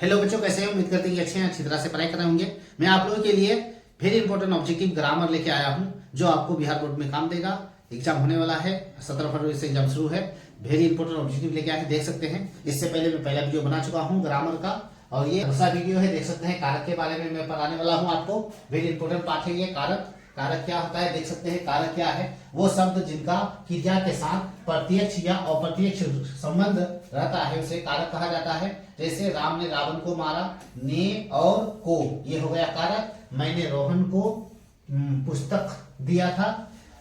Hello बच्चों, कैसे हैं? उम्मीद करते हैं कि अच्छे हैं, अच्छी तरह से पढ़ाई कर रहे होंगे। मैं आप लोगों के लिए वेरी इंपॉर्टेंट ऑब्जेक्टिव ग्रामर लेके आया हूं, जो आपको बिहार बोर्ड में काम देगा। एग्जाम होने वाला है, 17 फरवरी से एग्जाम शुरू है। वेरी इंपॉर्टेंट ऑब्जेक्टिव लेके आए हैं, देख सकते हैं। इससे पहले मैं पहला वीडियो बना चुका हूँ ग्रामर का, और ये दूसरा वीडियो है। देख सकते हैं कारक के बारे में मैं पढ़ाने वाला हूँ आपको। वेरी इंपॉर्टेंट पार्ट है ये। कारक कारक क्या होता है, देख सकते हैं। कारक क्या है? वो शब्द जिनका क्रिया के साथ प्रत्यक्ष या अप्रत्यक्ष संबंध रहता है, उसे कारक कहा जाता है। जैसे राम ने रावण को मारा, ने और को, ये हो गया कारक। मैंने रोहन को पुस्तक दिया था।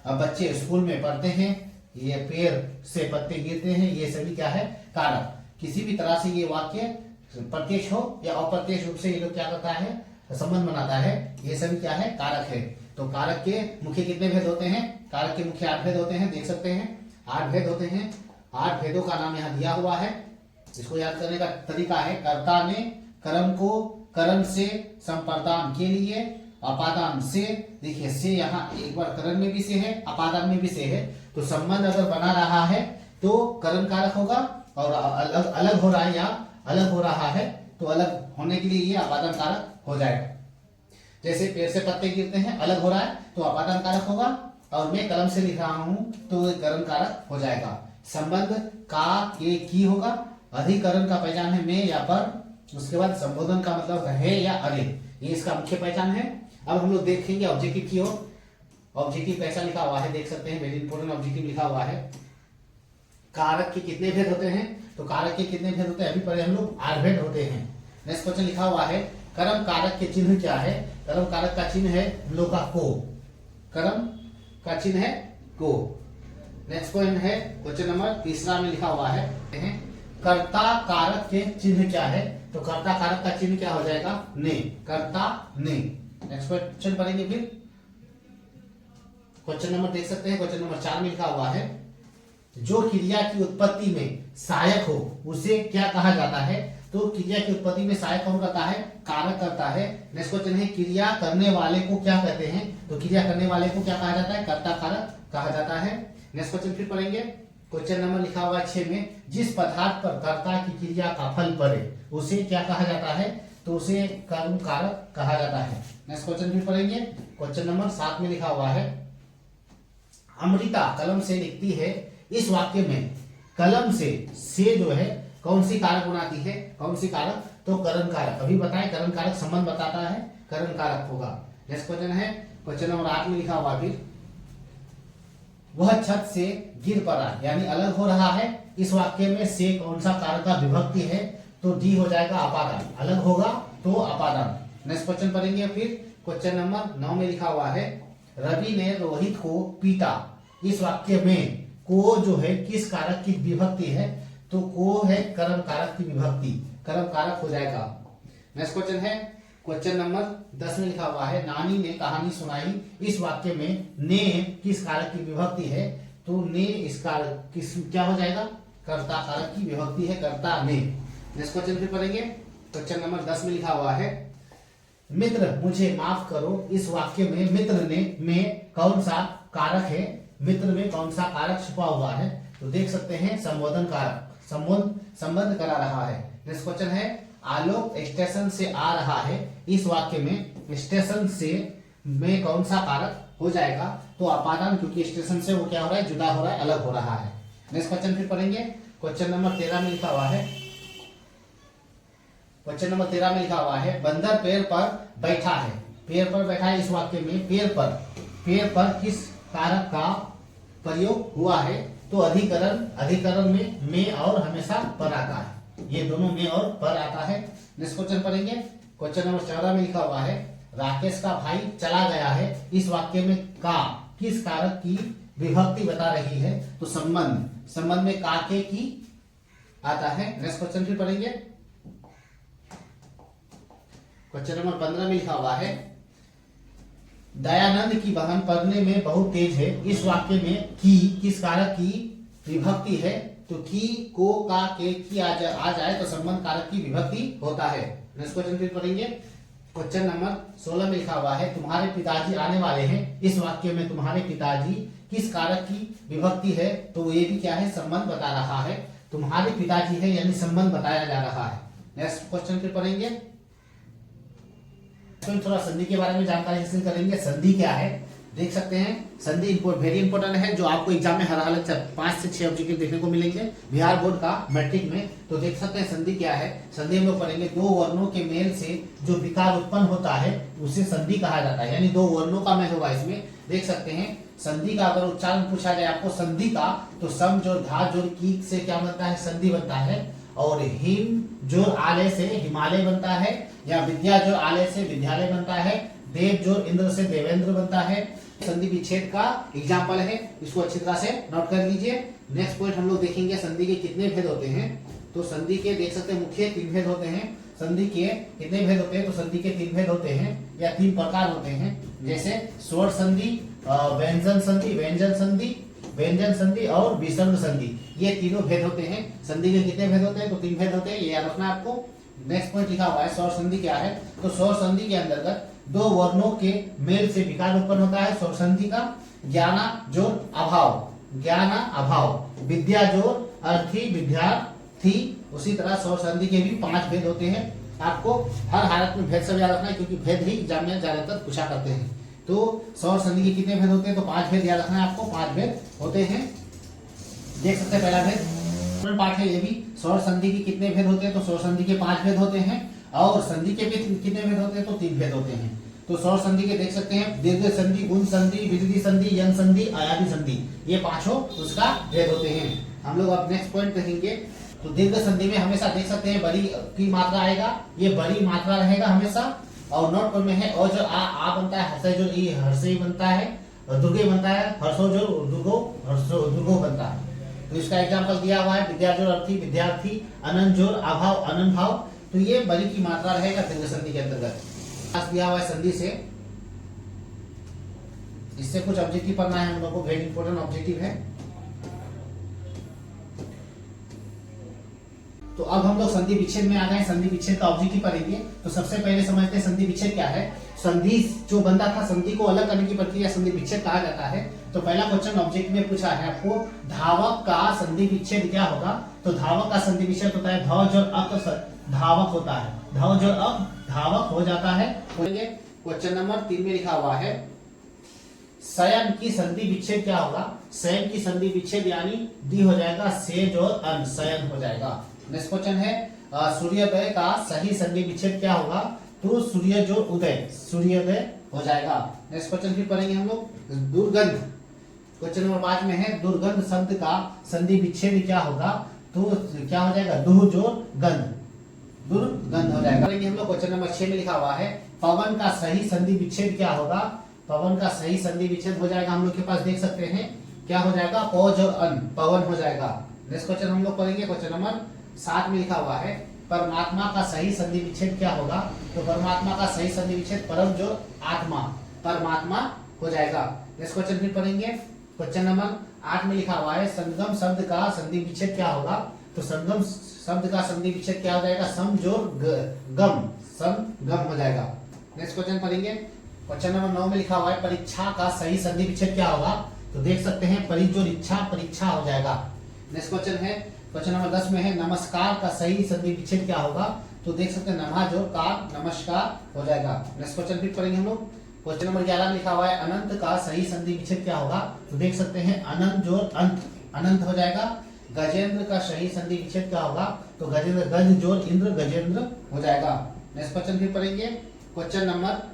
अब बच्चे स्कूल में पढ़ते हैं, ये पेड़ से पत्ते गिरते हैं, ये सभी क्या है? कारक। किसी भी तरह से ये वाक्य प्रत्यक्ष हो या अप्रत्यक्ष रूप से ये लोग क्या करता है? संबंध बनाता है। ये सभी क्या है? कारक है। तो कारक के मुख्य कितने भेद होते हैं? कारक के मुख्य 8 भेद होते हैं, देख सकते हैं। 8 भेद होते हैं। 8 भेदों का नाम यहाँ दिया हुआ है। इसको याद करने का तरीका है, कर्ता ने कर्म को कर्म से संप्रदान के लिए अपादान से, देखिए से यहाँ एक बार कर्म में भी से है, अपादान में भी से है। तो संबंध अगर बना रहा है तो कर्म कारक होगा, और अलग अलग हो रहा है या अलग हो रहा है तो अलग होने के लिए ये अपादान कारक हो जाएगा। जैसे पेड़ से पत्ते गिरते हैं, अलग हो रहा है तो अपादान कारक होगा, और मैं कलम से लिख रहा हूं तो कर्म कारक हो जाएगा। संबंध का के की होगा। अधिकरण का पहचान है में या पर। उसके बाद संबोधन का मतलब है या अरे, ये इसका मुख्य पहचान है। अब हम लोग देखेंगे ऑब्जेक्टिव की ओर। ऑब्जेक्टिव कैसा लिखा हुआ है, देख सकते हैं। वेरी इंपॉर्टेंट ऑब्जेक्टिव लिखा हुआ है। कारक के कितने भेद होते हैं? तो कारक के कितने भेद होते हैं अभी पढ़े हम लोग? 8 भेद होते हैं। नेक्स्ट क्वेश्चन लिखा हुआ है, कर्म कारक के चिन्ह क्या है? कर्म कारक का चिन्ह है हम लोग का को। कर्म का चिन्ह है को। नेक्स्ट क्वेश्चन है, क्वेश्चन नंबर 3 में लिखा हुआ है, कर्ता कारक के चिन्ह क्या है? तो कर्ता कारक का चिन्ह क्या हो जाएगा? ने। कर्ता ने। नेक्स्ट क्वेश्चन पढ़ेंगे फिर। क्वेश्चन नंबर देख सकते हैं, क्वेश्चन नंबर 4 में लिखा हुआ है, जो क्रिया की उत्पत्ति में सहायक हो उसे क्या कहा जाता है? तो क्रिया की उत्पत्ति में सहायक कौन करता है? कारक करता है। नेक्स्ट क्वेश्चन है, क्रिया करने वाले को क्या कहते हैं? तो क्रिया करने वाले को क्या कहा जाता है? कर्ता कारक कहा जाता है। नेक्स्ट क्वेश्चन फिर पढ़ेंगे। क्वेश्चन नंबर लिखा हुआ है 6 में, जिस पदार्थ पर कर्ता की क्रिया का फल पड़े उसे क्या कहा जाता है? तो उसे कर्म कारक कहा जाता है। नेक्स्ट क्वेश्चन फिर पढ़ेंगे। क्वेश्चन नंबर 7 में लिखा हुआ है, अमृता कलम से लिखती है। इस वाक्य में कलम से जो है कौन सी कारक बनाती है? कौन सी कारक? तो कर्म कारक। अभी बताएं, कर्म कारक संबंध बताता है, कर्म कारक होगा। नेक्स्ट क्वेश्चन है, क्वेश्चन नंबर 8 में लिखा हुआ फिर, वह छत से गिर पड़ा, यानी अलग हो रहा है। इस वाक्य में से कौन सा कारक का विभक्ति है? तो डी हो जाएगा अपादान। अलग होगा तो अपादान। नेक्स्ट क्वेश्चन पढ़ेंगे फिर। क्वेश्चन नंबर 9 में लिखा हुआ है, रवि ने रोहित को पीटा। इस वाक्य में को जो है किस कारक की विभक्ति है? तो को है कर्म कारक की विभक्ति, कर्म कारक हो जाएगा। नेक्स्ट क्वेश्चन है, क्वेश्चन नंबर 10 में लिखा हुआ है, नानी ने कहानी सुनाई। इस वाक्य में ने किस कारक की विभक्ति है? तो ने इस कारक किस क्या हो जाएगा? कर्ता कारक की विभक्ति है, कर्ता ने। नेक्स्ट क्वेश्चन फिर पढ़ेंगे। क्वेश्चन नंबर 10 में लिखा हुआ है, मित्र मुझे माफ करो। इस वाक्य में मित्र ने में कौन सा कारक है? मित्र में कौन सा कारक छुपा हुआ है? तो देख सकते हैं संबोधन कारक, संबंध करा रहा है। नेक्स्ट क्वेश्चन है, आलोक स्टेशन से आ रहा है। इस वाक्य में स्टेशन से में कौन सा कारक हो जाएगा? तो अपादान, क्योंकि स्टेशन से वो क्या हो रहा है? जुदा हो रहा है, अलग हो रहा है। नेक्स्ट क्वेश्चन फिर पढ़ेंगे। क्वेश्चन नंबर 13 में लिखा हुआ है, क्वेश्चन नंबर 13 में लिखा हुआ है, बंदर पेड़ पर बैठा है। पेड़ पर बैठा है, इस वाक्य में पेड़ पर किस कारक का प्रयोग हुआ है? तो अधिकरण में और हमेशा पर आता है। ये दोनों में और पर आता है। नेक्स्ट क्वेश्चन पढ़ेंगे। क्वेश्चन नंबर 14 में लिखा हुआ है, राकेश का भाई चला गया है। इस वाक्य में का किस कारक की विभक्ति बता रही है? तो संबंध में का के की आता है। नेक्स्ट क्वेश्चन फिर पढ़ेंगे। क्वेश्चन नंबर 15 में लिखा हुआ है, दयानंद की बहन पढ़ने में बहुत तेज है। इस वाक्य में की किस कारक की विभक्ति है? तो की को का के की आ जाए तो संबंध कारक की विभक्ति होता है। नेक्स्ट क्वेश्चन फिर पढ़ेंगे। क्वेश्चन नंबर 16 में लिखा हुआ है, तुम्हारे पिताजी आने वाले हैं। इस वाक्य में तुम्हारे पिताजी किस कारक की विभक्ति है? तो ये भी क्या है? संबंध बता रहा है। तुम्हारे पिताजी है यानी संबंध बताया जा रहा है। नेक्स्ट क्वेश्चन फिर पढ़ेंगे। थोड़ा संधि के बारे में जानकारी हासिल करेंगे। संधि क्या है देख सकते हैं। संधि वेरी इंपॉर्टेंट है, जो आपको एग्जाम में हर हालत 5 से 6 ऑब्जेक्टिव देखने को मिलेंगे बिहार बोर्ड का मैट्रिक में। तो देख सकते हैं संधि क्या है। संधि हम लोग पढ़ेंगे, दो वर्णों के मेल से जो विकार उत्पन्न होता है उसे संधि कहा जाता है, यानी दो वर्णों का मेल होगा इसमें। देख सकते हैं संधि का अगर उच्चारण पूछा जाए आपको संधि का, तो सम जोड़ धा जोड़ कीक से क्या बनता है, संधि बनता है। और हिम जोड़ आलय से हिमालय बनता है, या विद्या जोड़ आलय से विद्यालय बनता है। देव जोड़ इंद्र से देवेंद्र बनता है। संधि विच्छेद का एग्जाम्पल है, इसको अच्छी तरह से नोट कर लीजिए। नेक्स्ट पॉइंट हम लोग देखेंगे संधि के कितने भेद होते हैं। तो संधि के देख सकते हैं मुख्य 3 भेद होते हैं। संधि के कितने भेद होते हैं, तो संधि के 3 भेद होते हैं या 3 प्रकार होते हैं, जैसे स्वर संधि, व्यंजन संधि, व्यंजन संधि और विसर्ग संधि। ये तीनों भेद होते हैं। संधि के कितने भेद होते हैं, तो 3 भेद होते हैं, ये याद रखना आपको। नेक्स्ट पॉइंट लिखा हुआ है स्वर संधि क्या है। तो स्वर संधि के अंतर्गत दो वर्णों के मेल से विकार उत्पन्न होता है। स्वर संधि का ज्ञाना जोड़ अभाव, विद्या जोड़ अर्थी विद्यार्थी। उसी तरह स्वर संधि के भी 5 भेद होते हैं। आपको हर हालत में भेद सब याद रखना है, क्योंकि भेद ही एग्जाम में ज्यादातर पूछा करते हैं। तो स्वर संधि के कितने भेद होते हैं, तो 5 भेद याद रखना है आपको। 5 भेद होते हैं। देख सकते हैं पहला भेद पाठ है ये भी। स्वर संधि के कितने भेद होते हैं, तो स्वर संधि के 5 भेद होते हैं। और संधि के भी कितने भेद होते हैं, तो 3 भेद होते हैं। तो स्वर संधि के देख सकते हैं दीर्घ संधि, गुण संधि, विधि संधि, यन संधि, आयादी संधि, ये 5 उसका भेद होते हैं। हम लोग अब नेक्स्ट पॉइंट देखेंगे। तो दीर्घ संधि में हमेशा देख सकते हैं बड़ी की मात्रा आएगा, ये बड़ी मात्रा रहेगा हमेशा। और नोट में है और जो आ बनता है, हर्षय जो ई हर्षय बनता है, दुर्गे बनता है, हर्षो जो दुर्गो बनता है। तो इसका एग्जाम्पल दिया हुआ है, विद्या जोड़ अर्थी विद्यार्थी, अनंत जोड़ अभाव अनंत भाव। तो ये बड़ी की मात्रा रहेगा दीर्घ संधि के अंतर्गत। दिया हुआ है संधि से, इससे कुछ ऑब्जेक्टिव पढ़ना है हम लोग को, वेरी इंपॉर्टेंट ऑब्जेक्टिव है। तो अब हम लोग संधि विच्छेद में आ गए। संधि विच्छेद का ऑब्जेक्टिव पढ़ेंगे। तो सबसे पहले समझते हैं संधि विच्छेद क्या है। संधि जो बनता था, संधि को अलग करने की प्रक्रिया संधि विच्छेद कहा जाता है। तो पहला क्वेश्चन ऑब्जेक्ट में पूछा है आपको, धावक का संधि विच्छेद क्या होगा। तो धावक का संधि विच्छेद होता है धव जोड़ अक धावक होता है, धव जोड़ अक धावक हो जाता है। क्वेश्चन नंबर 3 में लिखा हुआ है, शयन की संधि विच्छेद क्या होगा। शयन की संधि विच्छेद यानी दी हो जाएगा से जोड़ अन, शयन हो जाएगा। नेक्स्ट क्वेश्चन है सूर्योदय का सही संधि विच्छेद क्या होगा। तो सूर्य जोड़ उदय, सूर्योदय हो जाएगा। नेक्स्ट क्वेश्चन फिर पढ़ेंगे हम लोग दुर्गंध। क्वेश्चन नंबर 5 में है दुर्गंध शब्द का संधि विच्छेद क्या होगा। तो क्या हो जाएगा, दुह जोड़ गंध, दुर्गंध हो जाएगा। हम लोग क्वेश्चन नंबर 6 में लिखा हुआ है पवन का सही संधि विच्छेद क्या होगा। पवन का सही संधि विच्छेद हो जाएगा, हम लोग के पास देख सकते हैं क्या हो जाएगा, पौज और अन, पवन हो जाएगा। नेक्स्ट क्वेश्चन हम लोग पढ़ेंगे क्वेश्चन नंबर 7 में लिखा हुआ है परमात्मा का सही संधि विच्छेद क्या होगा। तो परमात्मा का सही संधि विच्छेद परम जोड़ आत्मा, परमात्मा हो जाएगा। नेक्स्ट क्वेश्चन फिर पढ़ेंगे क्वेश्चन नंबर 8 में लिखा हुआ है संगम शब्द का संधि विच्छेद क्या होगा। तो संगम शब्द का संधि विच्छेद क्या हो जाएगा, सम जोड़ गम, सम गम हो जाएगा। नेक्स्ट क्वेश्चन पढ़ेंगे क्वेश्चन नंबर 9 में लिखा हुआ है परीक्षा का सही संधि विच्छेद क्या होगा। तो देख सकते हैं परि जोड़ इच्छा, परीक्षा हो जाएगा। नेक्स्ट क्वेश्चन है क्वेश्चन नंबर 10 में है नमस्कार का सही संधि विच्छेद क्या होगा। तो देख सकते हैं नमा जोड़ कार, नमस्कार हो जाएगा। नेक्स्ट क्वेश्चन फिर पढ़ेंगे हम लोग क्वेश्चन नंबर 11 में लिखा हुआ है अनंत का सही संधि विच्छेद क्या होगा। तो देख सकते हैं अनंत जोड़ अंत, अनंत हो जाएगा। गजेंद्र का सही संधि विच्छेद क्या होगा। तो गजेंद्र गज जोड़ इंद्र, गजेंद्र हो जाएगा। नेक्स्ट क्वेश्चन फिर पढ़ेंगे क्वेश्चन नंबर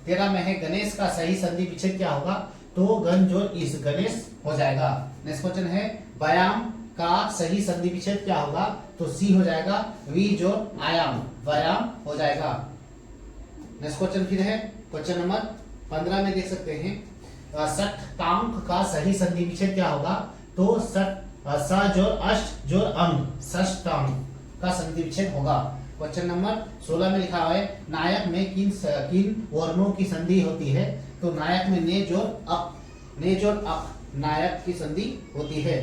13 में है गणेश का सही संधि विच्छेद क्या होगा। तो गण जोड़ इस, गणेश हो जाएगा। नेक्स्ट क्वेश्चन है व्यायाम का सही संधि विच्छेद क्या होगा। तो सी हो जाएगा, वी जोड़ आयाम, व्यायाम हो जाएगा। नेक्स्ट क्वेश्चन फिर है क्वेश्चन नंबर 15 में देख सकते हैं षट्कांक का सही संधि विच्छेद क्या होगा। तो स जोड़ अष्ट जोड़ अंग, षष्टांक का संधि विच्छेद होगा। क्वेश्चन नंबर 16 में लिखा हुआ है नायक में किन वर्णों की संधि होती है। तो नायक में ने जोड़ अप, ने जोड़ अप, नायक की संधि होती है।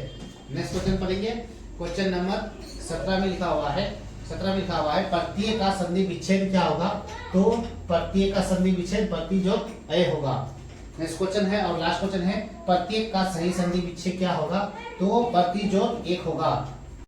नेक्स्ट क्वेश्चन पढ़ेंगे क्वेश्चन नंबर 17 में लिखा हुआ है, 17 में लिखा हुआ है प्रत्यय का संधि विच्छेद क्या होगा। तो प्रत्यय का संधि विच्छेद प्रति जोड़ अय होगा। नेक्स्ट क्वेश्चन है और लास्ट क्वेश्चन है प्रत्येक का सही संधि विच्छेद क्या होगा। तो प्रति जोड़ एक होगा।